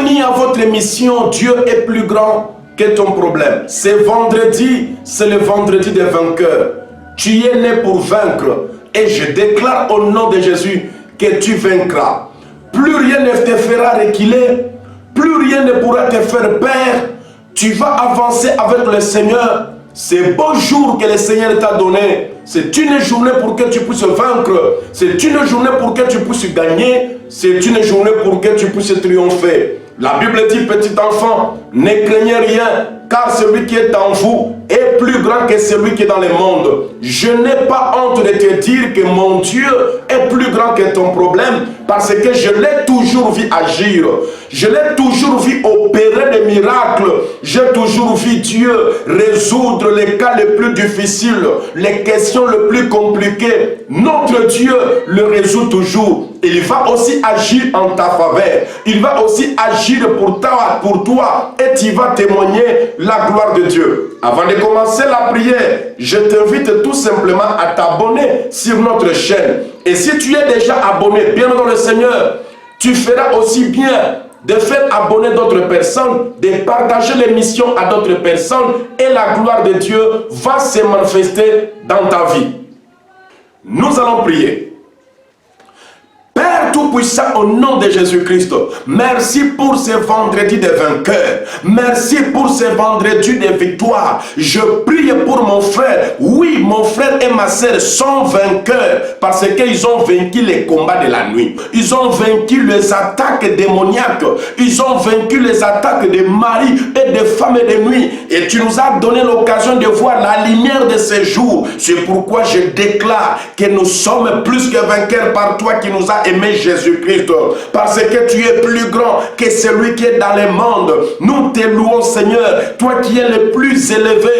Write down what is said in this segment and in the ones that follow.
Bienvenue à votre émission Dieu est plus grand que ton problème. C'est vendredi, c'est le vendredi des vainqueurs. Tu es né pour vaincre et je déclare au nom de Jésus que tu vaincras. Plus rien ne te fera reculer, plus rien ne pourra te faire peur. Tu vas avancer avec le Seigneur. Ces beaux jours que le Seigneur t'a donné, c'est une journée pour que tu puisses vaincre. C'est une journée pour que tu puisses gagner. C'est une journée pour que tu puisses triompher. La Bible dit, petit enfant, ne craignez rien, car celui qui est en vous est plus grand que celui qui est dans le monde. Je n'ai pas honte de te dire que mon Dieu est plus grand que ton problème, parce que je l'ai toujours vu agir. Je l'ai toujours vu opérer des miracles. J'ai toujours vu Dieu résoudre les cas les plus difficiles, les questions les plus compliquées. Notre Dieu le résout toujours. Il va aussi agir en ta faveur. Il va aussi agir pour toi et tu vas témoigner la gloire de Dieu. Avant de commencer la prière, je t'invite tout simplement à t'abonner sur notre chaîne. Et si tu es déjà abonné, bien dans le Seigneur, tu feras aussi bien de faire abonner d'autres personnes, de partager l'émission à d'autres personnes et la gloire de Dieu va se manifester dans ta vie. Nous allons prier. Père Tout-Puissant, au nom de Jésus-Christ, merci pour ce vendredi de vainqueurs. Merci pour ce vendredi de victoire. Je prie pour mon frère. Oui, mon frère et ma sœur sont vainqueurs parce qu'ils ont vaincu les combats de la nuit. Ils ont vaincu les attaques démoniaques. Ils ont vaincu les attaques de maris et de femmes de nuit. Et tu nous as donné l'occasion de voir la lumière de ces jours. C'est pourquoi je déclare que nous sommes plus que vainqueurs par toi qui nous a aimé Jésus-Christ, parce que tu es plus grand que celui qui est dans le monde. Nous te louons, Seigneur, toi qui es le plus élevé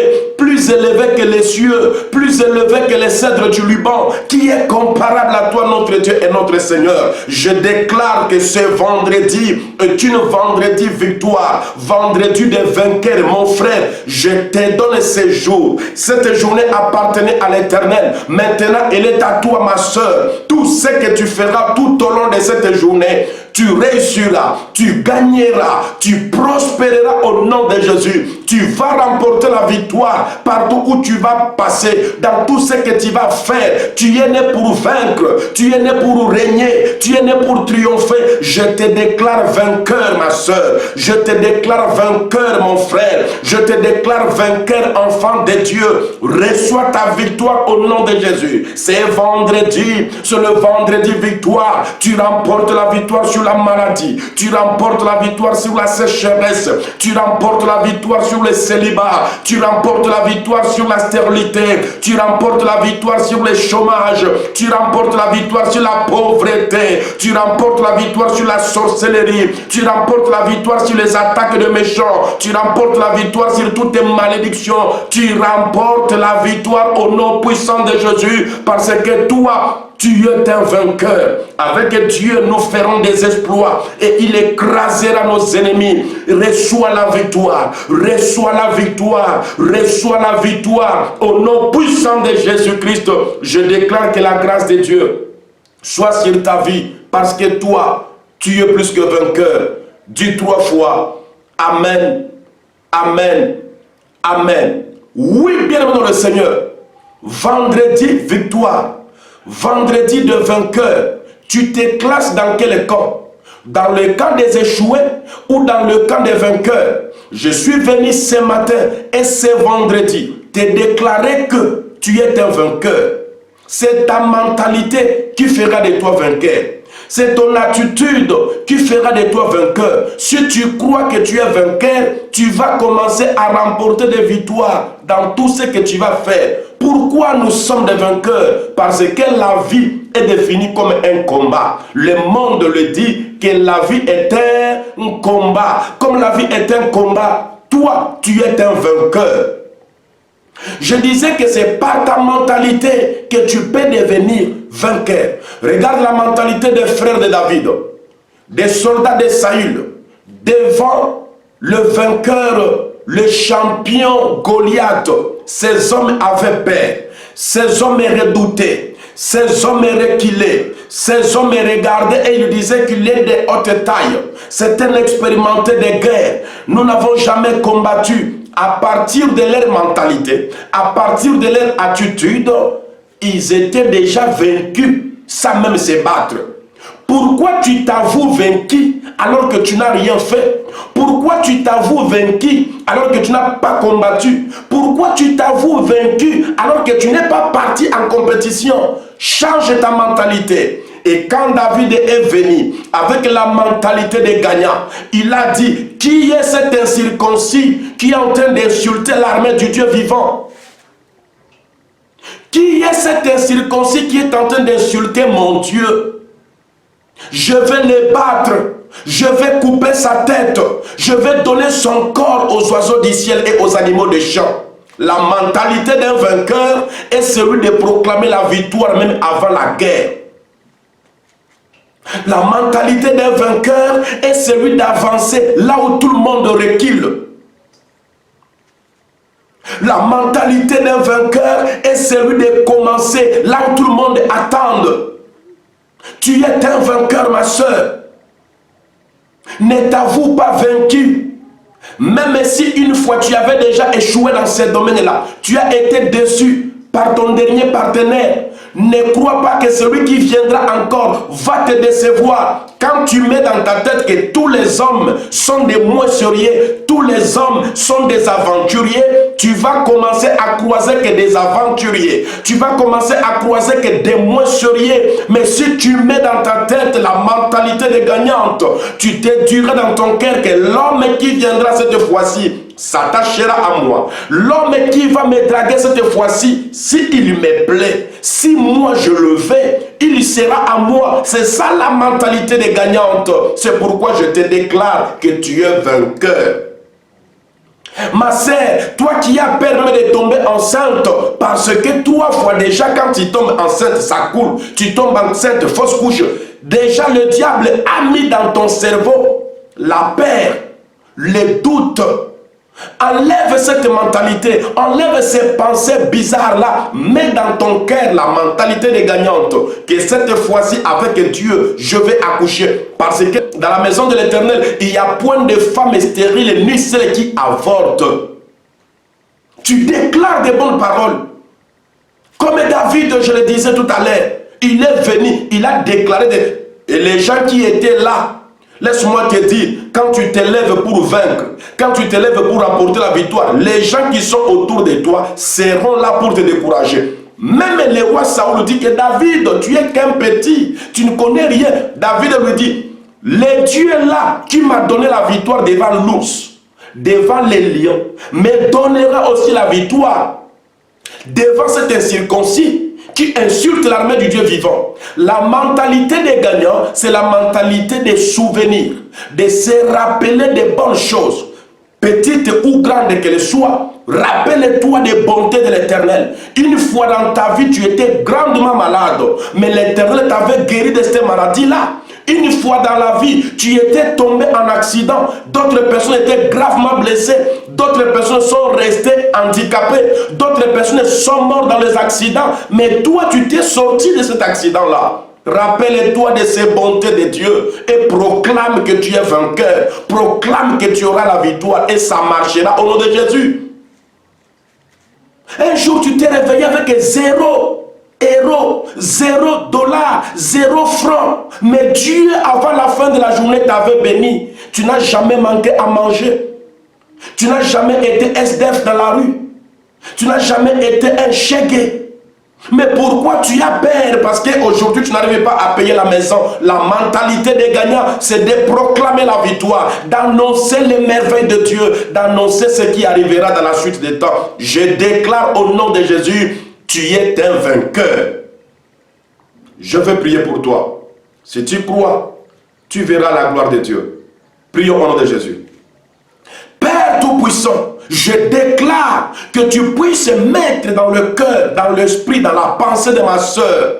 que les cieux, plus élevé que les cèdres du Liban, qui est comparable à toi, notre Dieu et notre Seigneur. Je déclare que ce vendredi est une vendredi victoire, vendredi de vainqueur. Mon frère, je te donne ce jour. Cette journée appartenait à l'Éternel. Maintenant, elle est à toi, ma soeur. Tout ce que tu feras tout au long de cette journée, tu réussiras, tu gagneras, tu prospéreras au nom de Jésus. Tu vas remporter la victoire partout où tu vas passer, dans tout ce que tu vas faire. Tu es né pour vaincre, tu es né pour régner, tu es né pour triompher. Je te déclare vainqueur, ma soeur. Je te déclare vainqueur, mon frère. Je te déclare vainqueur, enfant de Dieu. Reçois ta victoire au nom de Jésus. C'est vendredi, c'est le vendredi victoire. Tu remportes la victoire sur la maladie, tu remportes la victoire sur la sécheresse, tu remportes la victoire sur le célibat, tu remportes la victoire sur la stérilité, tu remportes la victoire sur le chômage, tu remportes la victoire sur la pauvreté, tu remportes la victoire sur la sorcellerie, tu remportes la victoire sur les attaques de méchants, tu remportes la victoire sur toutes tes malédictions, tu remportes la victoire au nom puissant de Jésus, parce que toi, tu es un vainqueur. Avec Dieu, nous ferons des exploits et il écrasera nos ennemis. Reçois la victoire, reçois la victoire, reçois la victoire. Au nom puissant de Jésus-Christ, je déclare que la grâce de Dieu soit sur ta vie, parce que toi, tu es plus que vainqueur. Dis 3 fois, Amen, Amen, Amen. Oui, bien-aimé dans le Seigneur, vendredi, victoire. Vendredi de vainqueur, tu te classes dans quel camp? Dans le camp des échoués ou dans le camp des vainqueurs? Je suis venu ce matin et ce vendredi te déclarer que tu es un vainqueur. C'est ta mentalité qui fera de toi vainqueur. C'est ton attitude qui fera de toi vainqueur. Si tu crois que tu es vainqueur, tu vas commencer à remporter des victoires dans tout ce que tu vas faire. Pourquoi nous sommes des vainqueurs? Parce que la vie est définie comme un combat. Le monde le dit que la vie est un combat. Comme la vie est un combat, toi, tu es un vainqueur. Je disais que c'est par ta mentalité que tu peux devenir vainqueur. Regarde la mentalité des frères de David, des soldats de Saül, devant le vainqueur, le champion Goliath. Ces hommes avaient peur, ces hommes redoutaient, ces hommes reculés, Ces hommes me regardaient et ils disaient qu'il est de haute taille. C'est un expérimenté de guerre. Nous n'avons jamais combattu. À partir de leur mentalité, à partir de leur attitude, ils étaient déjà vaincus sans même se battre. Pourquoi tu t'avoues vaincu alors que tu n'as rien fait? Pourquoi tu t'avoues vaincu alors que tu n'as pas combattu? Pourquoi tu t'avoues vaincu alors que tu n'es pas parti en compétition? Change ta mentalité. Et quand David est venu avec la mentalité des gagnants, il a dit, qui est cet incirconcis qui est en train d'insulter l'armée du Dieu vivant? Qui est cet incirconcis qui est en train d'insulter mon Dieu? Je vais le battre, je vais couper sa tête, je vais donner son corps aux oiseaux du ciel et aux animaux des champs. La mentalité d'un vainqueur est celui de proclamer la victoire même avant la guerre. La mentalité d'un vainqueur est celui d'avancer là où tout le monde recule. La mentalité d'un vainqueur est celui de commencer là où tout le monde attend. Tu es un vainqueur, ma soeur. Ne t'avoue pas vaincu. Même si une fois tu avais déjà échoué dans ce domaine-là, tu as été déçu par ton dernier partenaire. Ne crois pas que celui qui viendra encore va te décevoir. Quand tu mets dans ta tête que tous les hommes sont des moissonniers, tous les hommes sont des aventuriers, tu vas commencer à croiser que des aventuriers. Tu vas commencer à croiser que des moissonniers. Mais si tu mets dans ta tête la mentalité de gagnante, tu te diras dans ton cœur que l'homme qui viendra cette fois-ci s'attachera à moi. L'homme qui va me draguer cette fois-ci, s'il me plaît, si moi je le fais, il sera à moi. C'est ça la mentalité des gagnantes. C'est pourquoi je te déclare que tu es vainqueur. Ma sœur, toi qui as peur de tomber enceinte, parce que 3 fois déjà quand tu tombes enceinte, ça coule. Tu tombes enceinte, fausse couche. Déjà le diable a mis dans ton cerveau la peur, le doute. Enlève cette mentalité, enlève ces pensées bizarres-là, mets dans ton cœur la mentalité des gagnantes, que cette fois-ci avec Dieu, je vais accoucher. Parce que dans la maison de l'Éternel, il y a point de femmes stériles, ni celles qui avortent. Tu déclares des bonnes paroles. Comme David, je le disais tout à l'heure, il est venu, il a déclaré, et les gens qui étaient là, laisse-moi te dire, quand tu te lèves pour vaincre, quand tu te lèves pour apporter la victoire, les gens qui sont autour de toi seront là pour te décourager. Même le roi Saoul dit que David, tu es qu'un petit, tu ne connais rien. David lui dit, le Dieu là qui m'a donné la victoire devant l'ours, devant les lions, me donnera aussi la victoire devant cet incirconcis qui insulte l'armée du Dieu vivant. La mentalité des gagnants, c'est la mentalité des souvenirs, de se rappeler des bonnes choses, petites ou grandes qu'elles soient. Rappelle-toi des bontés de l'Éternel. Une fois dans ta vie, tu étais grandement malade, mais l'Éternel t'avait guéri de cette maladie-là. Une fois dans la vie, tu étais tombé en accident, d'autres personnes étaient gravement blessées, d'autres personnes sont restées handicapées, d'autres personnes sont mortes dans les accidents, mais toi tu t'es sorti de cet accident-là. Rappelle-toi de ces bontés de Dieu et proclame que tu es vainqueur, proclame que tu auras la victoire et ça marchera au nom de Jésus. Un jour tu t'es réveillé avec 0 euros, 0 dollars, 0 francs. Mais Dieu, avant la fin de la journée, t'avait béni. Tu n'as jamais manqué à manger. Tu n'as jamais été SDF dans la rue. Tu n'as jamais été un chégué. Mais pourquoi tu as peur? Parce qu'aujourd'hui, tu n'arrives pas à payer la maison. La mentalité des gagnants, c'est de proclamer la victoire, d'annoncer les merveilles de Dieu, d'annoncer ce qui arrivera dans la suite des temps. Je déclare au nom de Jésus, tu es un vainqueur. Je veux prier pour toi. Si tu crois, tu verras la gloire de Dieu. Prions au nom de Jésus. Père Tout-Puissant, je déclare que tu puisses mettre dans le cœur, dans l'esprit, dans la pensée de ma soeur,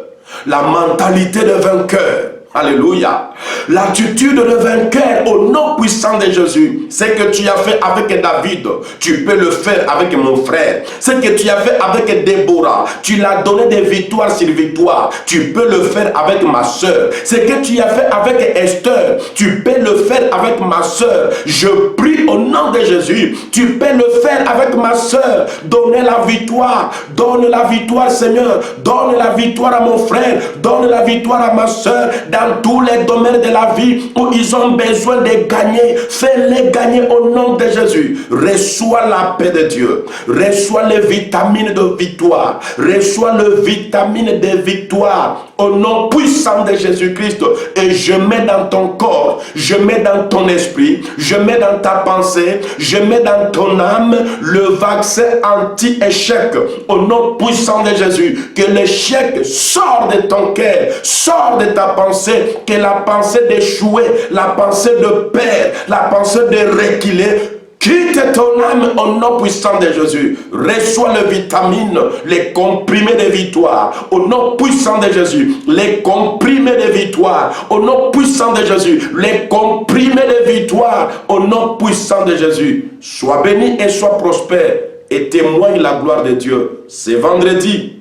la mentalité de vainqueur. Alléluia. victoire. L'attitude de vainqueur au nom puissant de Jésus. Ce que tu as fait avec David, tu peux le faire avec mon frère. Ce que tu as fait avec Déborah, tu l'as donné des victoires sur victoire. Tu peux le faire avec ma soeur. Ce que tu as fait avec Esther, tu peux le faire avec ma soeur. Je prie au nom de Jésus. Tu peux le faire avec ma soeur. Donnez la victoire. Donne la victoire, Seigneur. Donne la victoire à mon frère. Donne la victoire à ma soeur. Dans tous les domaines de la vie où ils ont besoin de gagner, fais-les gagner au nom de Jésus. Reçois la paix de Dieu. Reçois les vitamines de victoire. Reçois les vitamines de victoire au nom puissant de Jésus-Christ. Et je mets dans ton corps, je mets dans ton esprit, je mets dans ta pensée, je mets dans ton âme le vaccin anti-échec au nom puissant de Jésus. Que l'échec sort de ton cœur, sort de ta pensée, que la pensée d'échouer, la pensée de perdre, la pensée de reculer, quitte ton âme au nom puissant de Jésus. Reçois les vitamines, les comprimés de victoire au nom puissant de Jésus. Les comprimés de victoire au nom puissant de Jésus. Les comprimés de victoire au nom puissant de Jésus. Sois béni et sois prospère et témoigne la gloire de Dieu. C'est vendredi.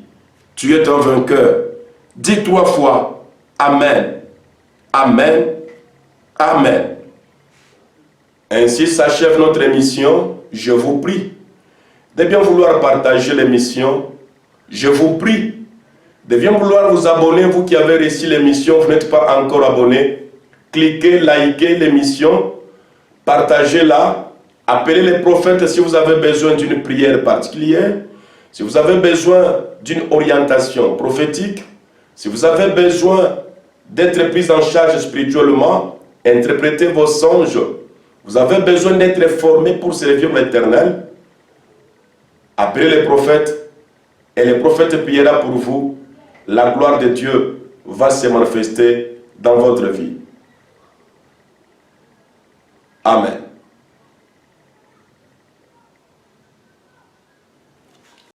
Tu es un vainqueur. Dis 3 fois Amen. Amen. Amen. Ainsi s'achève notre émission. Je vous prie de bien vouloir partager l'émission. Je vous prie de bien vouloir vous abonner. Vous qui avez reçu l'émission, vous n'êtes pas encore abonné. Cliquez, likez l'émission, partagez-la. Appelez les prophètes si vous avez besoin d'une prière particulière. Si vous avez besoin d'une orientation prophétique. Si vous avez besoin d'être pris en charge spirituellement, interprétez vos songes. Vous avez besoin d'être formé pour servir l'Éternel. Appelez les prophètes et les prophètes priera pour vous. La gloire de Dieu va se manifester dans votre vie. Amen.